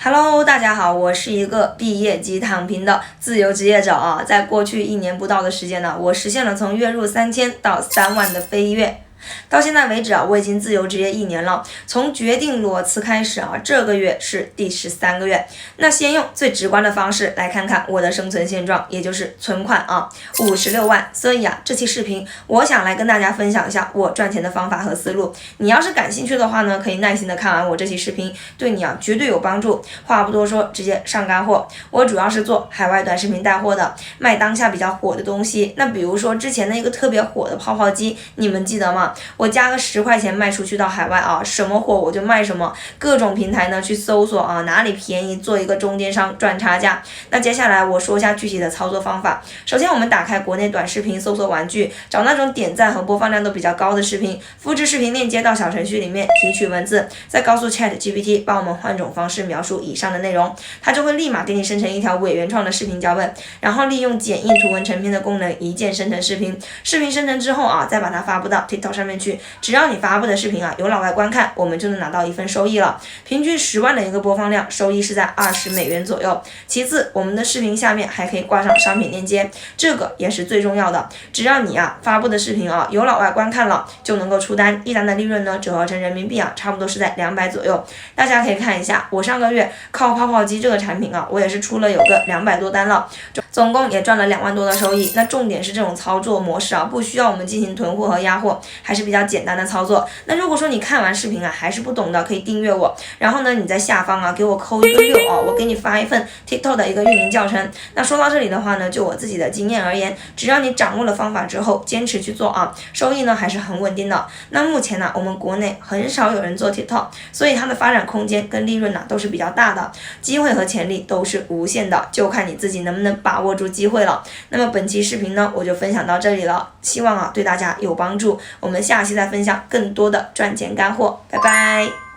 Hello，大家好，我是一个毕业即躺平的自由职业者啊，在过去1年不到的时间呢，我实现了从月入3000到3万的飞跃。到现在为止啊，我已经自由职业1年了。从决定裸辞开始啊，这个月是第13个月。那先用最直观的方式来看看我的生存现状，也就是存款啊，56万。所以啊，这期视频我想来跟大家分享一下我赚钱的方法和思路。你要是感兴趣的话呢，可以耐心的看完我这期视频，对你啊绝对有帮助。话不多说，直接上干货。我主要是做海外短视频带货的，卖当下比较火的东西。那比如说之前的一个特别火的泡泡机，你们记得吗？我加个10块钱卖出去到海外啊，什么火我就卖什么，各种平台呢去搜索啊，哪里便宜做一个中间商赚差价。那接下来我说一下具体的操作方法。首先我们打开国内短视频搜索玩具，找那种点赞和播放量都比较高的视频，复制视频链接到小程序里面提取文字，再告诉 ChatGPT 帮我们换种方式描述以上的内容，它就会立马给你生成一条伪原创的视频脚本，然后利用剪映图文成片的功能一键生成视频。视频生成之后啊，再把它发布到 TikTok上面去，只要你发布的视频啊有老外观看，我们就能拿到1份收益了。平均10万的一个播放量，收益是在$20左右。其次，我们的视频下面还可以挂上商品链接，这个也是最重要的。只要你啊发布的视频啊有老外观看了，就能够出单，一单的利润呢折合成人民币啊，差不多是在200左右。大家可以看一下，我上个月靠泡泡机这个产品啊，我也是出了有个200多单了，总共也赚了2万多的收益。那重点是这种操作模式啊，不需要我们进行囤货和压货，还是比较简单的操作。那如果说你看完视频啊还是不懂的，可以订阅我，然后呢你在下方啊给我扣一个6啊，我给你发一份 TikTok 的一个运营教程。那说到这里的话呢，就我自己的经验而言，只要你掌握了方法之后，坚持去做啊，收益呢还是很稳定的。那目前呢，我们国内很少有人做 TikTok， 所以它的发展空间跟利润呢都是比较大的，机会和潜力都是无限的，就看你自己能不能把握住机会了。那么本期视频呢，我就分享到这里了，希望啊对大家有帮助。我们下期再分享更多的赚钱干货，拜拜。